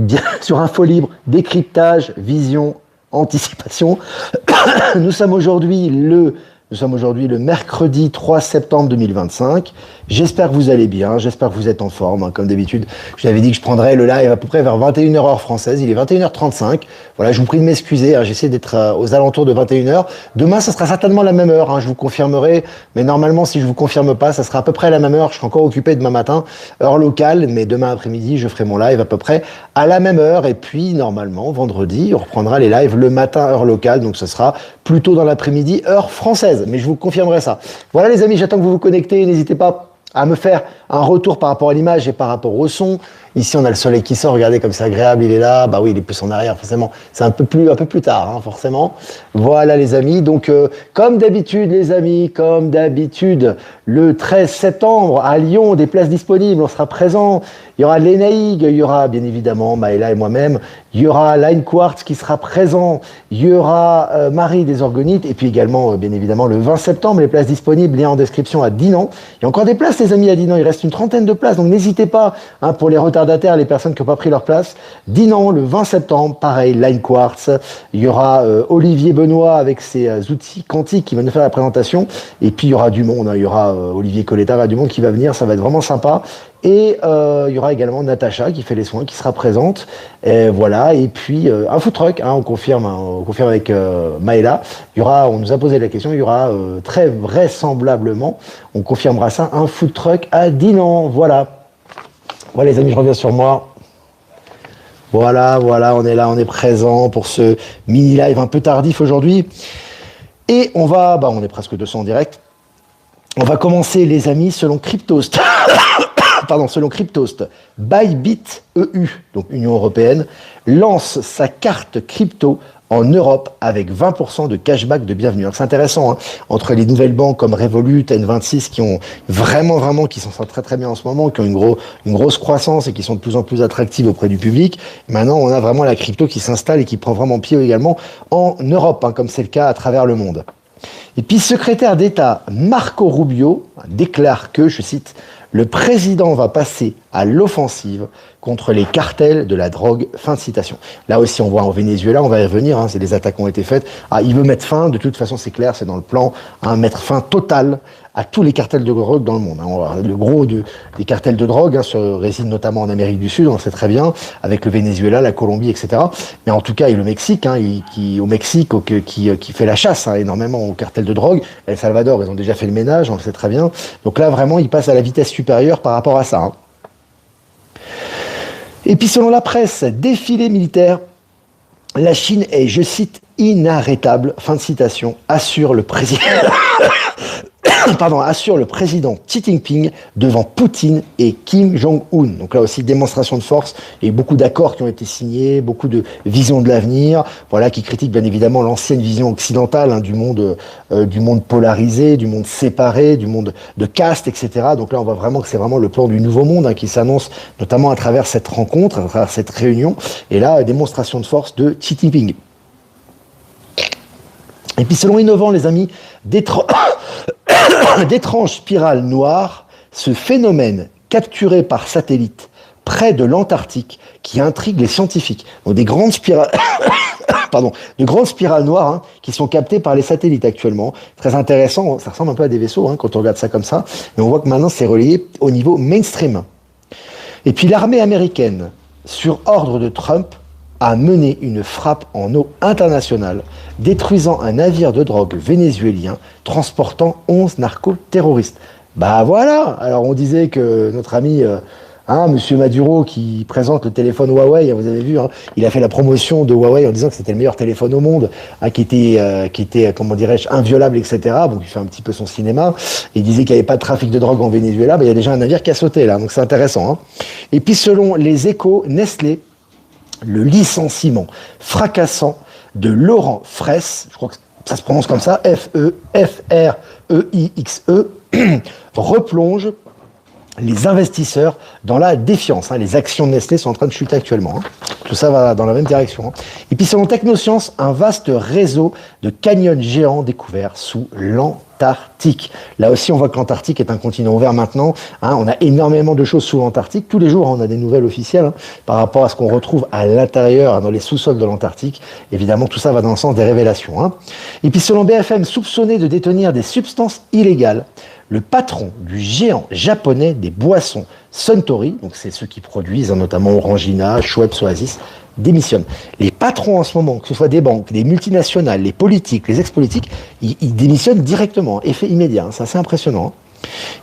bien sur Info Libre, décryptage, vision, anticipation. Nous sommes aujourd'hui le mercredi 3 septembre 2025. J'espère que vous allez bien, j'espère que vous êtes en forme. Comme d'habitude, je vous avais dit que je prendrais le live à peu près vers 21h heure française. Il est 21h35. Voilà, je vous prie de m'excuser. J'essaie d'être aux alentours de 21h. Demain, ça sera certainement la même heure. Je vous confirmerai. Mais normalement, si je vous confirme pas, ça sera à peu près la même heure. Je serai encore occupé demain matin, heure locale. Mais demain après-midi, je ferai mon live à peu près à la même heure. Et puis, normalement, vendredi, on reprendra les lives le matin, heure locale. Donc, ce sera plutôt dans l'après-midi, heure française. Mais je vous confirmerai ça. Voilà, les amis, j'attends que vous vous connectez. N'hésitez pas à me faire un retour par rapport à l'image et par rapport au son. Ici, on a le soleil qui sort, regardez comme c'est agréable, il est là. Bah oui, il est plus en arrière, forcément. C'est un peu plus tard, forcément. Voilà, les amis. Donc, comme d'habitude, les amis, comme d'habitude, le 13 septembre, à Lyon, des places disponibles, on sera présent. Il y aura l'ENAIG, il y aura, bien évidemment, Maëla et moi-même. Il y aura Line Quartz qui sera présent. Il y aura Marie des Orgonites. Et puis également, bien évidemment, le 20 septembre, les places disponibles, lien en description à Dinan. Il y a encore des places, les amis, à Dinan. Il reste une trentaine de places. Donc, n'hésitez pas, pour les retardataires, les personnes qui n'ont pas pris leur place. Dinan, le 20 septembre, pareil, Line Quartz. Il y aura Olivier Benoît avec ses outils quantiques qui va nous faire la présentation. Et puis, il y aura du monde. Il y aura Olivier Coletta, il y aura du monde qui va venir. Ça va être vraiment sympa. Et il y aura également Natacha qui fait les soins, qui sera présente. Et voilà. Et puis un food truck, on confirme avec Maëla. Il y aura, on nous a posé la question, il y aura très vraisemblablement, on confirmera ça, un food truck à Dinan. Voilà. Voilà, les amis, je reviens sur moi. Voilà, on est là, on est présent pour ce mini live un peu tardif aujourd'hui. Et on va, on est presque 200 en direct. On va commencer, les amis, selon Cryptost. Selon Cryptost, Bybit EU, donc Union Européenne, lance sa carte crypto en Europe avec 20% de cashback de bienvenue. Alors c'est intéressant, entre les nouvelles banques comme Revolut, N26 qui ont qui s'en sortent très très bien en ce moment, qui ont une grosse croissance et qui sont de plus en plus attractives auprès du public. Maintenant, on a vraiment la crypto qui s'installe et qui prend vraiment pied également en Europe, comme c'est le cas à travers le monde. Et puis, secrétaire d'État Marco Rubio déclare que, je cite, le président va passer à l'offensive contre les cartels de la drogue. Fin de citation. Là aussi, on voit en Venezuela, on va y revenir, les attaques ont été faites. Il veut mettre fin, de toute façon, c'est clair, c'est dans le plan, mettre fin total à tous les cartels de drogue dans le monde. Le gros des cartels de drogue se réside notamment en Amérique du Sud, on le sait très bien, avec le Venezuela, la Colombie, etc. Mais en tout cas, et le Mexique, qui fait la chasse énormément aux cartels de drogue. El Salvador, ils ont déjà fait le ménage, on le sait très bien. Donc là, vraiment, ils passent à la vitesse supérieure par rapport à ça. Et puis, selon la presse, défilé militaire, la Chine est, je cite, inarrêtable, fin de citation, assure le président Xi Jinping devant Poutine et Kim Jong-un. Donc là aussi, démonstration de force et beaucoup d'accords qui ont été signés, beaucoup de visions de l'avenir, qui critiquent bien évidemment l'ancienne vision occidentale du monde polarisé, du monde séparé, du monde de caste, etc. Donc là, on voit vraiment que c'est vraiment le plan du nouveau monde qui s'annonce, notamment à travers cette rencontre, à travers cette réunion. Et là, démonstration de force de Xi Jinping. Et puis selon Innovant, les amis, d'étranges spirales noires, ce phénomène capturé par satellite près de l'Antarctique qui intrigue les scientifiques. Donc des grandes spirales, de grandes spirales noires qui sont captées par les satellites actuellement. Très intéressant, ça ressemble un peu à des vaisseaux quand on regarde ça comme ça. Mais on voit que maintenant c'est relayé au niveau mainstream. Et puis l'armée américaine, sur ordre de Trump, a mené une frappe en eau internationale, détruisant un navire de drogue vénézuélien transportant 11 narco-terroristes. Voilà. Alors on disait que notre ami, Monsieur Maduro, qui présente le téléphone Huawei, vous avez vu, il a fait la promotion de Huawei en disant que c'était le meilleur téléphone au monde, qui était, comment dirais-je, inviolable, etc. Donc il fait un petit peu son cinéma. Il disait qu'il n'y avait pas de trafic de drogue en Venezuela. Il y a déjà un navire qui a sauté là, donc c'est intéressant. Et puis selon les Échos, Nestlé, le licenciement fracassant de Laurent Freix, je crois que ça se prononce comme ça, F-E-F-R-E-I-X-E, replonge les investisseurs dans la défiance. Les actions de Nestlé sont en train de chuter actuellement. Tout ça va dans la même direction. Et puis selon Technosciences, un vaste réseau de canyons géants découverts sous l'Antarctique. Là aussi, on voit que l'Antarctique est un continent ouvert maintenant. On a énormément de choses sous l'Antarctique. Tous les jours, on a des nouvelles officielles par rapport à ce qu'on retrouve à l'intérieur, dans les sous-sols de l'Antarctique. Évidemment, tout ça va dans le sens des révélations. Et puis selon BFM, soupçonné de détenir des substances illégales, le patron du géant japonais des boissons Suntory, donc c'est ceux qui produisent notamment Orangina, Schweppes, Oasis, démissionne. Les patrons en ce moment, que ce soit des banques, des multinationales, les politiques, les ex-politiques, ils démissionnent directement, effet immédiat, c'est assez impressionnant.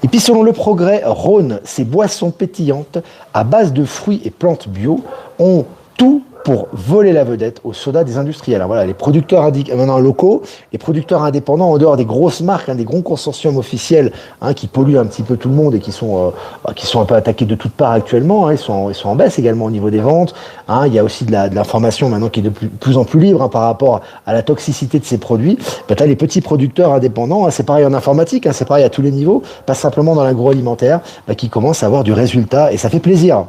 Et puis selon Le Progrès, Rhône, ces boissons pétillantes à base de fruits et plantes bio ont tout pour voler la vedette aux sodas des industriels. Alors voilà, les producteurs maintenant locaux, les producteurs indépendants, en dehors des grosses marques, des gros consortiums officiels qui polluent un petit peu tout le monde et qui sont un peu attaqués de toutes parts actuellement. Ils sont en baisse également au niveau des ventes. Il y a aussi de l'information maintenant qui est de plus en plus libre par rapport à la toxicité de ces produits. Tu as les petits producteurs indépendants, c'est pareil en informatique, c'est pareil à tous les niveaux, pas simplement dans l'agroalimentaire, qui commencent à avoir du résultat et ça fait plaisir.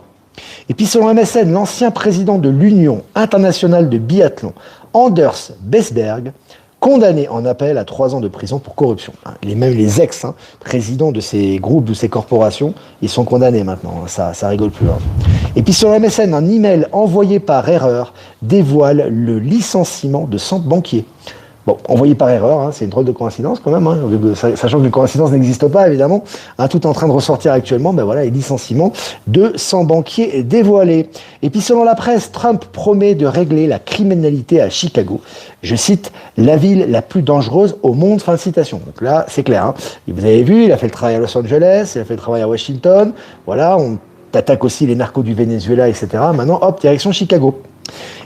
Et puis selon MSN, l'ancien président de l'Union internationale de biathlon, Anders Besberg, condamné en appel à 3 ans de prison pour corruption. Même les ex-présidents de ces groupes, de ces corporations, ils sont condamnés maintenant, ça rigole plus. Et puis sur MSN, un email envoyé par erreur dévoile le licenciement de 100 banquiers. Bon, envoyé par erreur, c'est une drôle de coïncidence quand même, sachant que les coïncidences n'existent pas évidemment, tout est en train de ressortir actuellement, les licenciements de 100 banquiers dévoilés. Et puis selon la presse, Trump promet de régler la criminalité à Chicago. Je cite, la ville la plus dangereuse au monde, fin de citation. Donc là, c'est clair. Vous avez vu, il a fait le travail à Los Angeles, il a fait le travail à Washington, on attaque aussi les narcos du Venezuela, etc. Maintenant, hop, direction Chicago.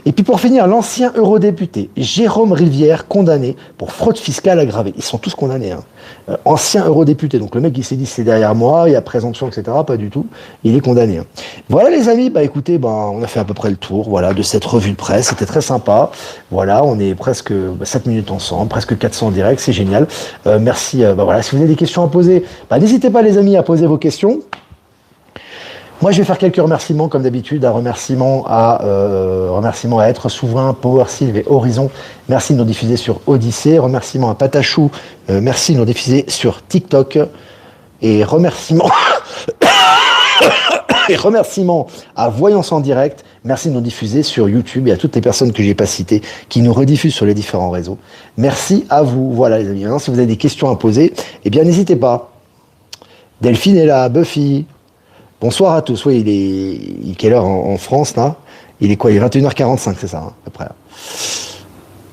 Et puis pour finir, l'ancien eurodéputé Jérôme Rivière, condamné pour fraude fiscale aggravée. Ils sont tous condamnés. Ancien eurodéputé, donc le mec qui s'est dit c'est derrière moi, il y a présomption, etc. Pas du tout, il est condamné. Voilà les amis, écoutez, on a fait à peu près le tour de cette revue de presse, c'était très sympa. On est presque 7 minutes ensemble, presque 400 en direct, c'est génial. Merci, si vous avez des questions à poser, n'hésitez pas les amis à poser vos questions. Moi, je vais faire quelques remerciements, comme d'habitude. Un remerciement à Être Souverain, Power Sylve et Horizon. Merci de nous diffuser sur Odyssée. Remerciement à Patachou. Merci de nous diffuser sur TikTok. Et remerciement à Voyance en Direct. Merci de nous diffuser sur YouTube et à toutes les personnes que je n'ai pas citées qui nous rediffusent sur les différents réseaux. Merci à vous. Voilà, les amis. Maintenant, si vous avez des questions à poser, n'hésitez pas. Delphine est là, Buffy. Bonsoir à tous. Oui, il est quelle heure en France, là? Il est quoi? Il est 21h45, c'est ça, à peu près.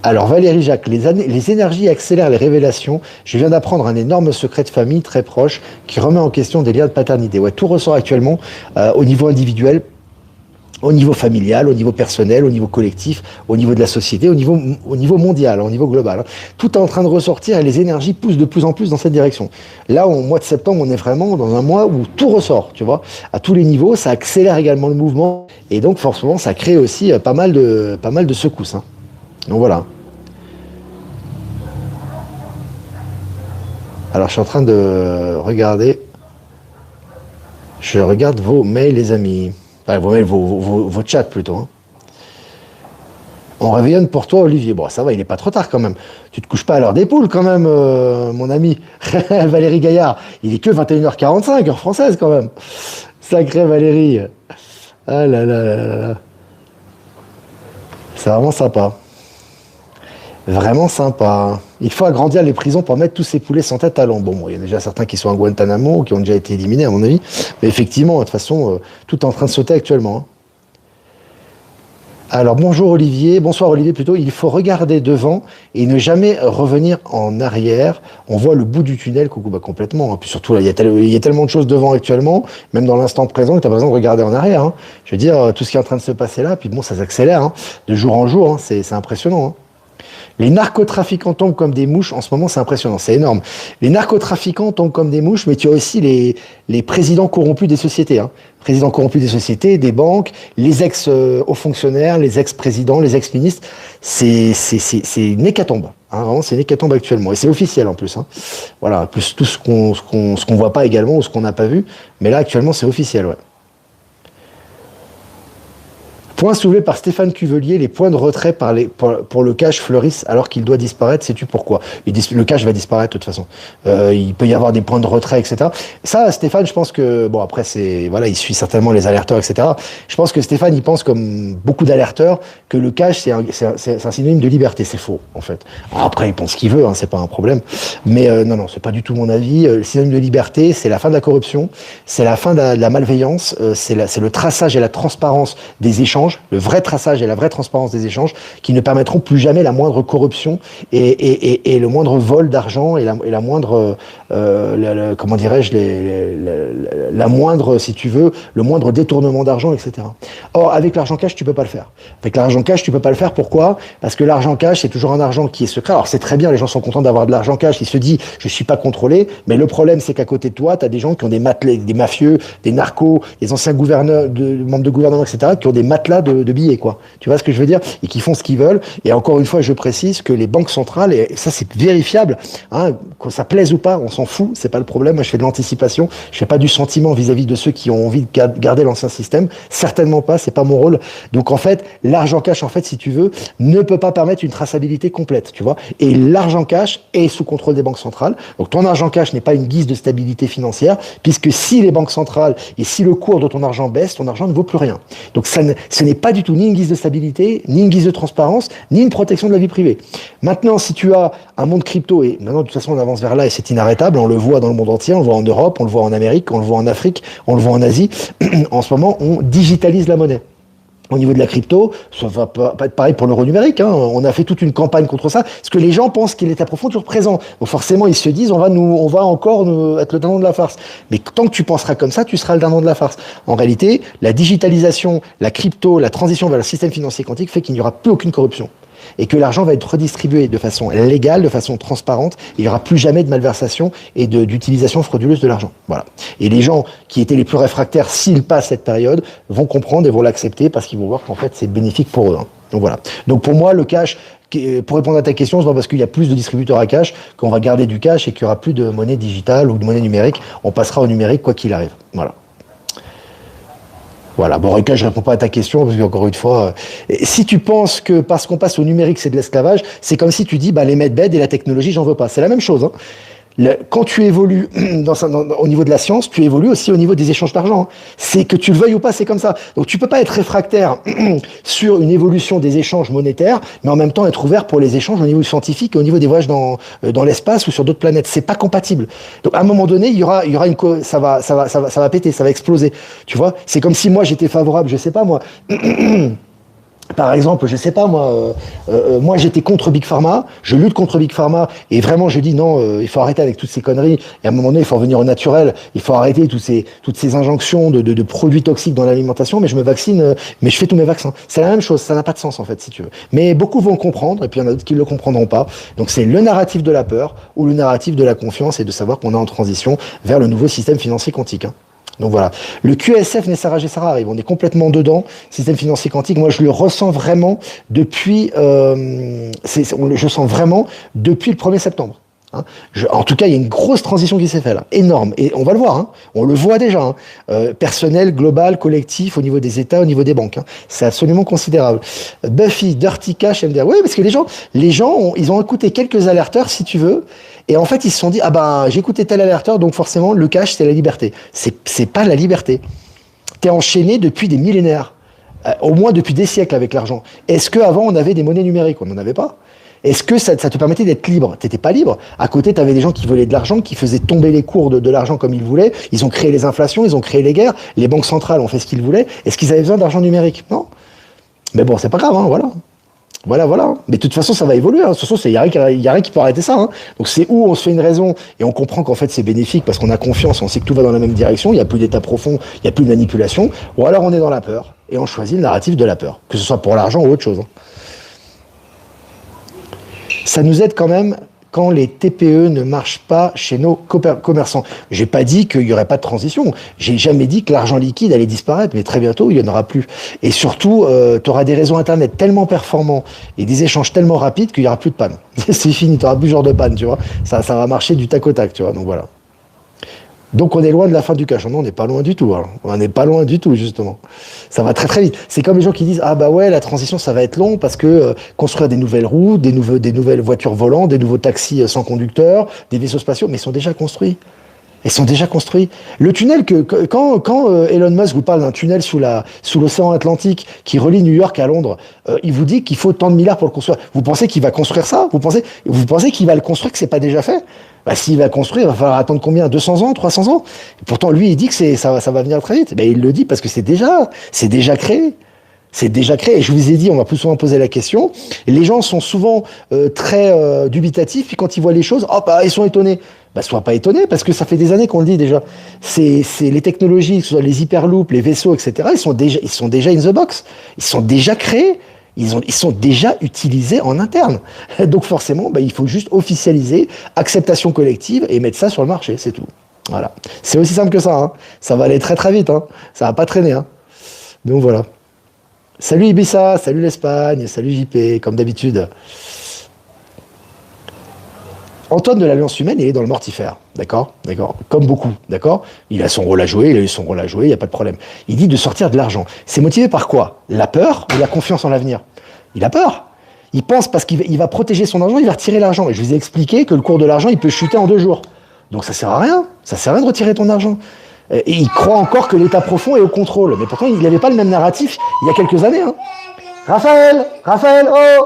Alors, Valérie Jacques, les énergies accélèrent les révélations. Je viens d'apprendre un énorme secret de famille très proche qui remet en question des liens de paternité. Tout ressort actuellement au niveau individuel, au niveau familial, au niveau personnel, au niveau collectif, au niveau de la société, au niveau mondial, au niveau global. Tout est en train de ressortir et les énergies poussent de plus en plus dans cette direction. Là, au mois de septembre, on est vraiment dans un mois où tout ressort, tu vois, à tous les niveaux. Ça accélère également le mouvement et donc forcément, ça crée aussi pas mal de secousses. Donc voilà. Alors, je suis en train de regarder. Je regarde vos mails, les amis. Vos chats plutôt. On réveillonne pour toi, Olivier. Bon, ça va, il n'est pas trop tard quand même. Tu te couches pas à l'heure des poules quand même, mon ami. Valérie Gaillard, il est que 21h45, heure française quand même. Sacré Valérie. Ah là là là là. C'est vraiment sympa. Vraiment sympa. Il faut agrandir les prisons pour mettre tous ces poulets sans tête à l'ombre. Bon, il y a déjà certains qui sont à Guantanamo ou qui ont déjà été éliminés, à mon avis. Mais effectivement, de toute façon, tout est en train de sauter actuellement. Alors, bonjour Olivier. Bonsoir Olivier, plutôt. Il faut regarder devant et ne jamais revenir en arrière. On voit le bout du tunnel, complètement. Puis surtout, là, il y a tellement de choses devant actuellement, même dans l'instant présent, que tu as besoin de regarder en arrière. Je veux dire, tout ce qui est en train de se passer là, puis bon, ça s'accélère. De jour en jour, c'est impressionnant. Les narcotrafiquants tombent comme des mouches. En ce moment, c'est impressionnant, c'est énorme. Les narcotrafiquants tombent comme des mouches, mais tu as aussi les présidents corrompus des sociétés. présidents corrompus des sociétés, des banques, les ex-hauts fonctionnaires, les ex-présidents, les ex-ministres. C'est une hécatombe. Hein, vraiment, c'est une hécatombe actuellement. Et c'est officiel en plus. Hein. Voilà, plus tout ce qu'on voit pas également ou ce qu'on n'a pas vu. Mais là, actuellement, c'est officiel, ouais. Point soulevé par Stéphane Cuvelier, les points de retrait pour le cash fleurissent alors qu'il doit disparaître. Sais-tu pourquoi? Le cash va disparaître de toute façon. Il peut y avoir des points de retrait, etc. Ça, Stéphane, je pense que bon après il suit certainement les alerteurs, etc. Je pense que Stéphane, il pense comme beaucoup d'alerteurs que le cash c'est un synonyme de liberté. C'est faux en fait. Après, il pense ce qu'il veut, hein, c'est pas un problème. Mais non, c'est pas du tout mon avis. Le synonyme de liberté, c'est la fin de la corruption, c'est la fin de la malveillance, c'est le traçage et la transparence des échanges. Le vrai traçage et la vraie transparence des échanges qui ne permettront plus jamais la moindre corruption et le moindre vol d'argent et la moindre comment dirais-je la moindre, si tu veux, le moindre détournement d'argent, etc. Or avec l'argent cash tu peux pas le faire. Avec l'argent cash tu peux pas le faire. Pourquoi? Parce que l'argent cash c'est toujours un argent qui est secret. Alors c'est très bien, les gens sont contents d'avoir de l'argent cash, ils se disent je suis pas contrôlé, mais le problème c'est qu'à côté de toi tu as des gens qui ont des mafieux, des narcos, des anciens gouverneurs, membres de gouvernement, etc. qui ont des matelas de billets, quoi. Tu vois ce que je veux dire? Et qui font ce qu'ils veulent. Et encore une fois, je précise que les banques centrales, et ça c'est vérifiable, hein, que ça plaise ou pas, on s'en fout, c'est pas le problème. Moi, je fais de l'anticipation, je fais pas du sentiment vis-à-vis de ceux qui ont envie de garder l'ancien système. Certainement pas, c'est pas mon rôle. Donc en fait, l'argent cash, en fait, si tu veux, ne peut pas permettre une traçabilité complète, tu vois. Et l'argent cash est sous contrôle des banques centrales. Donc ton argent cash n'est pas une guise de stabilité financière, puisque si les banques centrales et si le cours de ton argent baisse, ton argent ne vaut plus rien. Donc ce n'est pas du tout ni une guise de stabilité, ni une guise de transparence, ni une protection de la vie privée. Maintenant, si tu as un monde crypto, et maintenant de toute façon on avance vers là et c'est inarrêtable, on le voit dans le monde entier, on le voit en Europe, on le voit en Amérique, on le voit en Afrique, on le voit en Asie, en ce moment on digitalise la monnaie. Au niveau de la crypto, ça va pas être pareil pour l'euro numérique. Hein. On a fait toute une campagne contre ça, parce que les gens pensent qu'il est à profond toujours présent. Donc forcément, ils se disent, on va encore être le dindon de la farce. Mais tant que tu penseras comme ça, tu seras le dindon de la farce. En réalité, la digitalisation, la crypto, la transition vers le système financier quantique fait qu'il n'y aura plus aucune corruption. Et que l'argent va être redistribué de façon légale, de façon transparente, et il n'y aura plus jamais de malversation et d'utilisation frauduleuse de l'argent. Voilà. Et les gens qui étaient les plus réfractaires, s'ils passent cette période, vont comprendre et vont l'accepter parce qu'ils vont voir qu'en fait c'est bénéfique pour eux. Hein. Donc voilà. Donc pour moi, le cash, pour répondre à ta question, c'est pas parce qu'il y a plus de distributeurs à cash qu'on va garder du cash et qu'il n'y aura plus de monnaie digitale ou de monnaie numérique. On passera au numérique quoi qu'il arrive. Voilà. Voilà, bon, Rika, je réponds pas à ta question, parce qu'encore une fois, si tu penses que parce qu'on passe au numérique, c'est de l'esclavage, c'est comme si tu dis, les medbeds et la technologie, j'en veux pas. C'est la même chose, hein. Quand tu évolues au niveau de la science, tu évolues aussi au niveau des échanges d'argent. Hein. C'est que tu le veuilles ou pas, c'est comme ça. Donc tu peux pas être réfractaire sur une évolution des échanges monétaires, mais en même temps être ouvert pour les échanges au niveau scientifique et au niveau des voyages dans l'espace ou sur d'autres planètes. C'est pas compatible. Donc à un moment donné, il y aura ça va péter, ça va exploser. Tu vois, c'est comme si moi j'étais favorable, je sais pas moi. Par exemple, je sais pas moi, moi j'étais contre Big Pharma, je lutte contre Big Pharma et vraiment je dis non, il faut arrêter avec toutes ces conneries et à un moment donné il faut revenir au naturel, il faut arrêter toutes ces injonctions de produits toxiques dans l'alimentation, mais je me vaccine, mais je fais tous mes vaccins. C'est la même chose, ça n'a pas de sens en fait si tu veux. Mais beaucoup vont le comprendre et puis il y en a d'autres qui ne le comprendront pas. Donc c'est le narratif de la peur ou le narratif de la confiance et de savoir qu'on est en transition vers le nouveau système financier quantique. Hein. Donc voilà. Le QSF Nessara Gessara arrive. On est complètement dedans. Système financier quantique. Moi, je le ressens vraiment depuis, je sens vraiment depuis le 1er septembre. Hein. En tout cas, il y a une grosse transition qui s'est faite là, énorme. Et on va le voir, hein. On le voit déjà. Hein. Personnel, global, collectif, au niveau des États, au niveau des banques. Hein. C'est absolument considérable. Buffy, Dirty Cash, MDR. Oui, parce que les gens ils ont écouté quelques alerteurs, si tu veux. Et en fait, ils se sont dit, j'ai écouté tel alerteur, donc forcément, le cash, c'est la liberté. C'est pas la liberté. T'es enchaîné depuis des millénaires. Au moins depuis des siècles avec l'argent. Est-ce qu'avant, on avait des monnaies numériques? On n'en avait pas. Est-ce que ça te permettait d'être libre? T'étais pas libre. À côté, t'avais des gens qui volaient de l'argent, qui faisaient tomber les cours de l'argent comme ils voulaient. Ils ont créé les inflations, ils ont créé les guerres. Les banques centrales ont fait ce qu'ils voulaient. Est-ce qu'ils avaient besoin d'argent numérique? Non. Mais bon, c'est pas grave, hein, voilà. Voilà. Mais de toute façon, ça va évoluer. Hein. De toute façon, il y a rien qui peut arrêter ça. Hein. Donc c'est où on se fait une raison et on comprend qu'en fait c'est bénéfique parce qu'on a confiance, on sait que tout va dans la même direction. Il n'y a plus d'état profond, il n'y a plus de manipulation. Ou alors on est dans la peur et on choisit le narratif de la peur, que ce soit pour l'argent ou autre chose. Hein. Ça nous aide quand même quand les TPE ne marchent pas chez nos commerçants. J'ai pas dit qu'il y aurait pas de transition. J'ai jamais dit que l'argent liquide allait disparaître, mais très bientôt, il y en aura plus. Et surtout, tu auras des réseaux Internet tellement performants et des échanges tellement rapides qu'il y aura plus de panne. C'est fini, tu auras plus ce genre de panne, tu vois. Ça va marcher du tac au tac, tu vois. Donc voilà. Donc on est loin de la fin du cash. Non, on n'est pas loin du tout. Alors. On n'est pas loin du tout, justement. Ça va très très vite. C'est comme les gens qui disent ah bah ouais, la transition ça va être long parce que construire des nouvelles routes, des nouvelles voitures volantes, des nouveaux taxis sans conducteur, des vaisseaux spatiaux, mais ils sont déjà construits. Ils sont déjà construits. Le tunnel quand Elon Musk vous parle d'un tunnel sous l'océan Atlantique qui relie New York à Londres, il vous dit qu'il faut tant de milliards pour le construire. Vous pensez qu'il va construire ça? Vous pensez qu'il va le construire, que c'est pas déjà fait? Bah, s'il va construire, il va falloir attendre combien? 200 ans, 300 ans? Et pourtant, lui, il dit que ça va venir très vite. Ben, il le dit parce que c'est déjà créé. C'est déjà créé. Et je vous ai dit, on m'a plus souvent posé la question. Les gens sont souvent très dubitatifs. Puis quand ils voient les choses, oh, bah, ils sont étonnés. Bah, sois pas étonné parce que ça fait des années qu'on le dit déjà. C'est les technologies, que ce soit les hyperloops, les vaisseaux, etc. Ils sont déjà in the box. Ils sont déjà créés. Ils sont déjà utilisés en interne. Donc forcément, bah, il faut juste officialiser, acceptation collective et mettre ça sur le marché, c'est tout. Voilà. C'est aussi simple que ça. Hein. Ça va aller très très vite. Hein. Ça va pas traîner. Hein. Donc voilà. Salut Ibiza, salut l'Espagne, salut JP, comme d'habitude. Antoine de l'Alliance Humaine, il est dans le mortifère, d'accord, comme beaucoup, d'accord. Il a son rôle à jouer, il a eu son rôle à jouer, il n'y a pas de problème. Il dit de sortir de l'argent. C'est motivé par quoi? La peur ou la confiance en l'avenir? Il a peur. Il pense parce qu'il va protéger son argent, il va retirer l'argent. Et je vous ai expliqué que le cours de l'argent, il peut chuter en 2 jours. Donc ça sert à rien. Ça sert à rien de retirer ton argent. Et il croit encore que l'État profond est au contrôle. Mais pourtant, il n'avait pas le même narratif il y a quelques années. Hein. Raphaël, oh!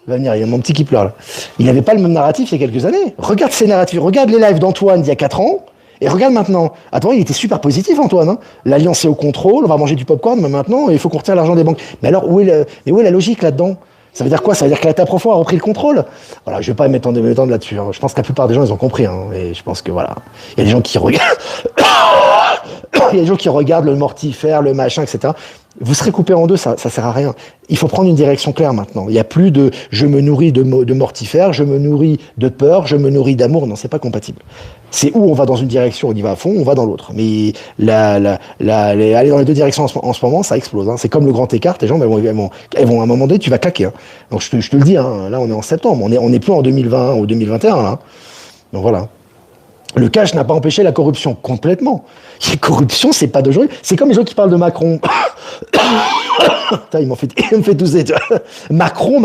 Il va venir, il y a mon petit qui pleure là. Il n'avait pas le même narratif il y a quelques années. Regarde ces narratifs, regarde les lives d'Antoine d'il y a 4 ans, et regarde maintenant. Attends, il était super positif Antoine. Hein. L'Alliance est au contrôle, on va manger du popcorn, mais maintenant il faut qu'on retire l'argent des banques. Mais alors où est la logique là-dedans? Ça veut dire quoi? Ça veut dire que l'État profond a repris le contrôle? Voilà, je vais pas m'étendre là-dessus. Hein. Je pense que la plupart des gens ils ont compris. Hein. Et je pense que voilà, il y a des gens qui regardent, il y a des gens qui regardent le mortifère, le machin, etc. Vous serez coupé en deux, ça sert à rien. Il faut prendre une direction claire maintenant. Il n'y a plus de je me nourris de mortifère, je me nourris de peur, je me nourris d'amour. Non, c'est pas compatible. C'est où on va dans une direction, on y va à fond, on va dans l'autre. Mais aller dans les deux directions en ce moment, ça explose. Hein. C'est comme le grand écart, les gens elles vont à un moment donné, tu vas claquer. Hein. Donc je te le dis, hein, là on est en septembre, on est plus en 2020 ou 2021. Là. Donc voilà. Le cash n'a pas empêché la corruption complètement. La corruption, c'est pas d'aujourd'hui. C'est comme les gens qui parlent de Macron. Putain, il me fait tousser. Macron.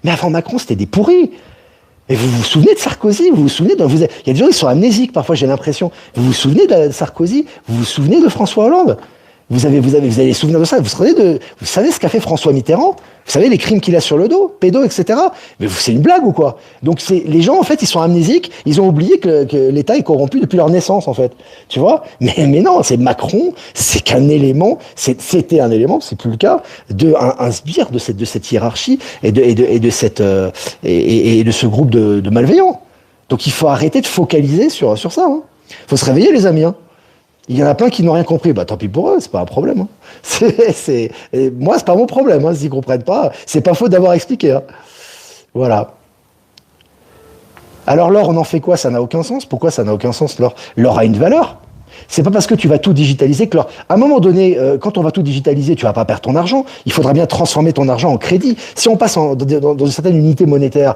Mais avant Macron, c'était des pourris. Et vous vous souvenez de Sarkozy? Vous vous souvenez il y a des gens qui sont amnésiques, parfois j'ai l'impression. Vous vous souvenez de Sarkozy? Vous vous souvenez de François Hollande? Vous avez les souvenirs de ça? Vous savez ce qu'a fait François Mitterrand? Vous savez les crimes qu'il a sur le dos, pédo, etc. Mais c'est une blague ou quoi? Donc les gens en fait ils sont amnésiques, ils ont oublié que l'État est corrompu depuis leur naissance en fait. Tu vois? Mais non, c'est Macron, c'est qu'un élément, c'était un élément, c'est plus le cas, un sbire de cette hiérarchie et de ce groupe de malveillants. Donc il faut arrêter de focaliser sur ça. Hein. Faut se réveiller les amis. Hein. Il y en a plein qui n'ont rien compris. Bah, tant pis pour eux, c'est pas un problème. Hein. Moi, c'est pas mon problème. Hein, s'ils comprennent pas, c'est pas faute d'avoir expliqué. Hein. Voilà. Alors l'or, on en fait quoi? Ça n'a aucun sens. Pourquoi ça n'a aucun sens l'or? L'or a une valeur. C'est pas parce que tu vas tout digitaliser que l'or... À un moment donné, quand on va tout digitaliser, tu vas pas perdre ton argent. Il faudra bien transformer ton argent en crédit. Si on passe dans une certaine unité monétaire,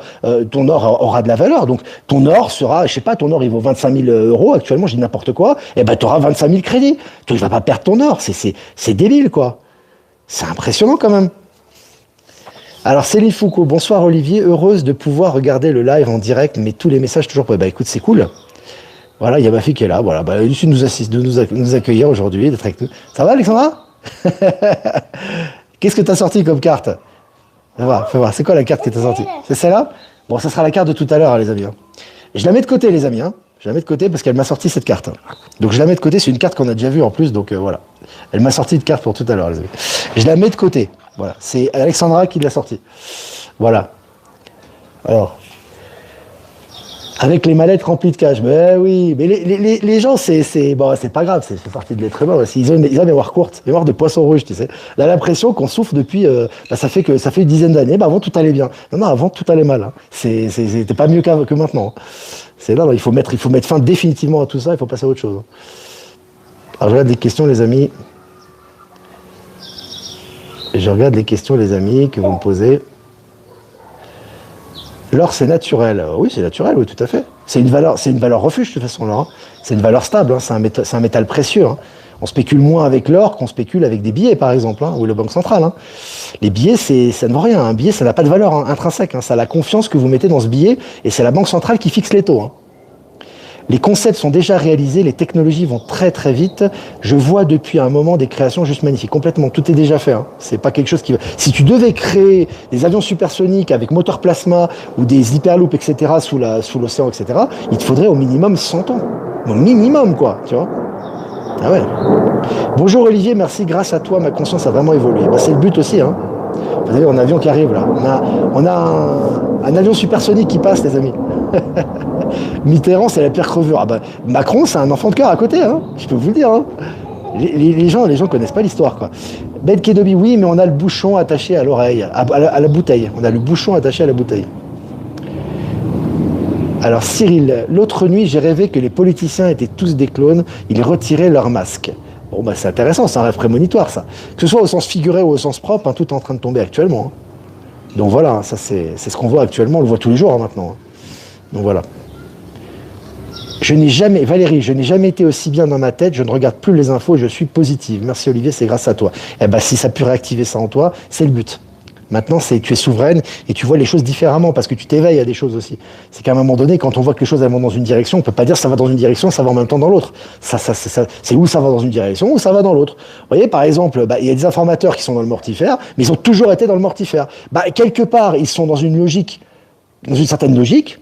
ton or aura de la valeur. Donc ton or sera, je sais pas, ton or il vaut 25 000 euros actuellement, je dis n'importe quoi. Et ben tu auras 25 000 crédits. Tu vas pas perdre ton or. C'est débile quoi. C'est impressionnant quand même. Alors Céline Foucault, bonsoir Olivier, heureuse de pouvoir regarder le live en direct, mais tous les messages toujours. Bah écoute, c'est cool. Voilà, il y a ma fille qui est là. Voilà, bah, elle est de nous accueillir aujourd'hui, d'être avec nous. Ça va, Alexandra? Qu'est-ce que tu as sorti comme carte? Fais voir. C'est quoi la carte que tu as sortie? C'est celle-là? Bon, ça sera la carte de tout à l'heure, les amis. Je la mets de côté, les amis. Hein. Je la mets de côté parce qu'elle m'a sorti cette carte. Donc je la mets de côté. C'est une carte qu'on a déjà vue en plus. Donc voilà. Elle m'a sorti une carte pour tout à l'heure, les amis. Je la mets de côté. Voilà. C'est Alexandra qui l'a sortie. Voilà. Alors. Avec les mallettes remplies de cash. Mais oui, mais les gens, bon, c'est pas grave, c'est partie de l'être humain aussi. Ils ont une mémoire courte, mémoire de poisson rouge, tu sais. On a l'impression qu'on souffre depuis, ça fait une dizaine d'années. Bah, avant, tout allait bien. Non, avant, tout allait mal. Hein. C'était pas mieux que maintenant. Non, il faut mettre fin définitivement à tout ça, il faut passer à autre chose. Alors, je regarde les questions, les amis. Que vous me posez. L'or, c'est naturel. Oui, c'est naturel, oui, tout à fait. C'est une valeur refuge, de toute façon, l'or. Hein. C'est une valeur stable, hein. C'est un métal précieux. Hein. On spécule moins avec l'or qu'on spécule avec des billets, par exemple, hein, ou la Banque centrale. Hein. Les billets, ça ne vaut rien. Un billet, ça n'a pas de valeur intrinsèque. Hein. Ça a la confiance que vous mettez dans ce billet, et c'est la Banque centrale qui fixe les taux. Hein. Les concepts sont déjà réalisés, les technologies vont très très vite. Je vois depuis un moment des créations juste magnifiques. Complètement, tout est déjà fait. Hein. C'est pas quelque chose qui va... Si tu devais créer des avions supersoniques avec moteur plasma ou des hyperloops, etc., sous l'océan, etc., il te faudrait au minimum 100 ans. Au minimum, quoi, tu vois. Ah ouais. Bonjour Olivier, merci. Grâce à toi, ma conscience a vraiment évolué. Bah, c'est le but aussi. Hein. Vous avez un avion qui arrive là. On a un avion supersonique qui passe, les amis. Mitterrand, c'est la pire crevure. Ah bah, Macron, c'est un enfant de cœur à côté, hein, je peux vous le dire. Hein. Les gens connaissent pas l'histoire, quoi. Ben Kedobi, oui, mais on a le bouchon attaché à l'oreille, à la bouteille. On a le bouchon attaché à la bouteille. Alors Cyril, l'autre nuit, j'ai rêvé que les politiciens étaient tous des clones. Ils retiraient leur masque. Bon, bah c'est intéressant, c'est un rêve prémonitoire, ça. Que ce soit au sens figuré ou au sens propre, hein, tout est en train de tomber actuellement. Hein. Donc voilà, ça c'est ce qu'on voit actuellement, on le voit tous les jours hein, maintenant. Hein. Donc voilà. Valérie, je n'ai jamais été aussi bien dans ma tête, je ne regarde plus les infos, je suis positive. Merci Olivier, c'est grâce à toi. Eh ben, si ça peut réactiver ça en toi, c'est le but. Maintenant, tu es souveraine et tu vois les choses différemment parce que tu t'éveilles à des choses aussi. C'est qu'à un moment donné, quand on voit que les choses vont dans une direction, on peut pas dire ça va dans une direction, ça va en même temps dans l'autre. C'est où ça va dans une direction ou ça va dans l'autre. Vous voyez, par exemple, il y a des informateurs qui sont dans le mortifère, mais ils ont toujours été dans le mortifère. Quelque part, ils sont dans une certaine logique.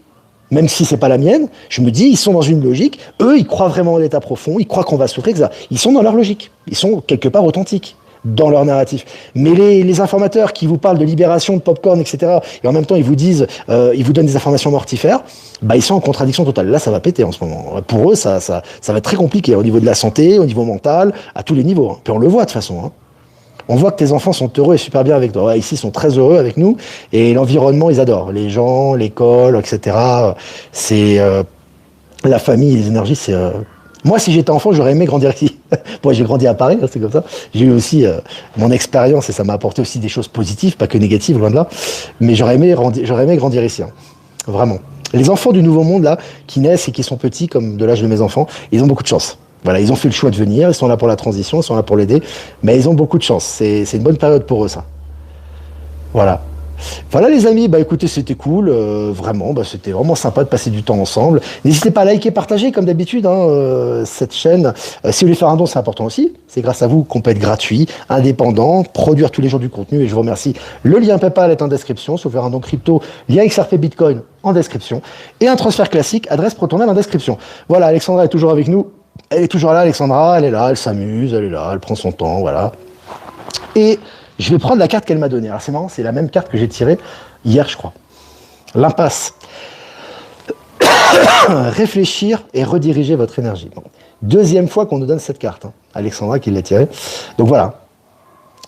Même si c'est pas la mienne, je me dis, ils sont dans une logique, eux, ils croient vraiment en l'état profond, ils croient qu'on va souffrir, etc. Ils sont dans leur logique, ils sont quelque part authentiques dans leur narratif. Mais les informateurs qui vous parlent de libération, de popcorn, etc., et en même temps, ils vous donnent des informations mortifères, ils sont en contradiction totale. Là, ça va péter en ce moment. Pour eux, ça va être très compliqué au niveau de la santé, au niveau mental, à tous les niveaux. Hein. Puis on le voit de toute façon. Hein. On voit que tes enfants sont heureux et super bien avec toi. Ouais, ici, ils sont très heureux avec nous. Et l'environnement, ils adorent. Les gens, l'école, etc. C'est la famille, les énergies. C'est Moi, si j'étais enfant, j'aurais aimé grandir ici. Moi, j'ai grandi à Paris, c'est comme ça. J'ai eu aussi mon expérience et ça m'a apporté aussi des choses positives, pas que négatives, loin de là. Mais j'aurais aimé grandir ici. Hein. Vraiment. Les enfants du Nouveau Monde, là, qui naissent et qui sont petits, comme de l'âge de mes enfants, ils ont beaucoup de chance. Voilà, ils ont fait le choix de venir, ils sont là pour la transition, ils sont là pour l'aider, mais ils ont beaucoup de chance. C'est une bonne période pour eux, ça. Voilà. Voilà les amis, écoutez, c'était cool, vraiment, c'était vraiment sympa de passer du temps ensemble. N'hésitez pas à liker, partager comme d'habitude cette chaîne. Si vous voulez faire un don, c'est important aussi. C'est grâce à vous qu'on peut être gratuit, indépendant, produire tous les jours du contenu et je vous remercie. Le lien PayPal est en description. Si vous voulez faire un don crypto, lien XRP Bitcoin en description. Et un transfert classique, adresse Protonmail en description. Voilà, Alexandra est toujours avec nous. Elle est toujours là, Alexandra, elle est là, elle s'amuse, elle est là, elle prend son temps, voilà. Et je vais prendre la carte qu'elle m'a donnée. Alors c'est marrant, c'est la même carte que j'ai tirée hier, je crois. L'impasse. Réfléchir et rediriger votre énergie. Bon. Deuxième fois qu'on nous donne cette carte. Hein. Alexandra qui l'a tirée. Donc voilà.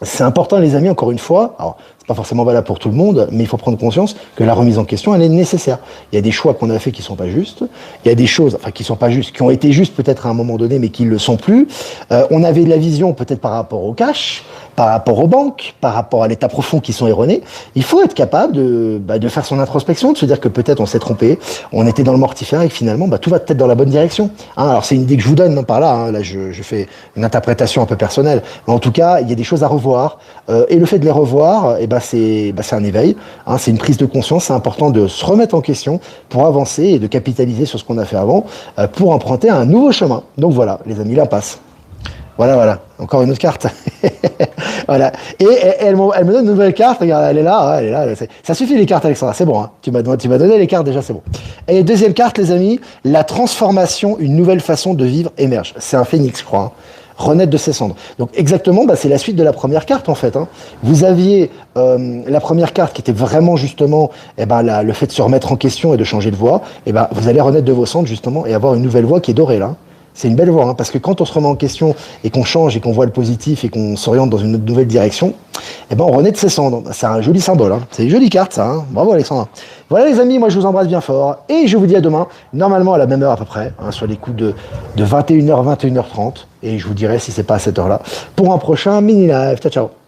C'est important, les amis, encore une fois. Alors, c'est pas forcément valable pour tout le monde, mais il faut prendre conscience que la remise en question, elle est nécessaire. Il y a des choix qu'on a faits qui sont pas justes. Il y a des choses, qui sont pas justes, qui ont été justes peut-être à un moment donné, mais qui ne le sont plus. On avait de la vision peut-être par rapport au cash, par rapport aux banques, par rapport à l'état profond qui sont erronés. Il faut être capable de faire son introspection, de se dire que peut-être on s'est trompé, on était dans le mortifère et que finalement, tout va peut-être dans la bonne direction. Hein, alors c'est une idée que je vous donne par là. Hein, là, je fais une interprétation un peu personnelle, mais en tout cas, il y a des choses à revoir. Et le fait de les revoir, c'est un éveil. Hein, c'est une prise de conscience. C'est important de se remettre en question pour avancer et de capitaliser sur ce qu'on a fait avant pour emprunter un nouveau chemin. Donc voilà, les amis, l'impasse. Voilà. Encore une autre carte. Voilà. Et elle me donne une nouvelle carte. Regarde, elle est là. Ça suffit les cartes, Alexandra. C'est bon. Hein. Tu m'as donné les cartes déjà, c'est bon. Et deuxième carte, les amis, la transformation, une nouvelle façon de vivre émerge. C'est un phénix, je crois. Hein. renaître de ses cendres. Donc exactement, c'est la suite de la première carte en fait. Hein. Vous aviez la première carte qui était vraiment justement le fait de se remettre en question et de changer de voie. Vous allez renaître de vos cendres justement et avoir une nouvelle voie qui est dorée là. C'est une belle voie, hein, parce que quand on se remet en question et qu'on change et qu'on voit le positif et qu'on s'oriente dans une nouvelle direction, on renaît de ses cendres. C'est un joli symbole, hein. C'est une jolie carte ça, hein. Bravo Alexandre. Voilà les amis, moi je vous embrasse bien fort et je vous dis à demain, normalement à la même heure à peu près, hein, sur les coups de 21h, 21h30, et je vous dirai si c'est pas à cette heure-là, pour un prochain mini-live. Ciao, ciao.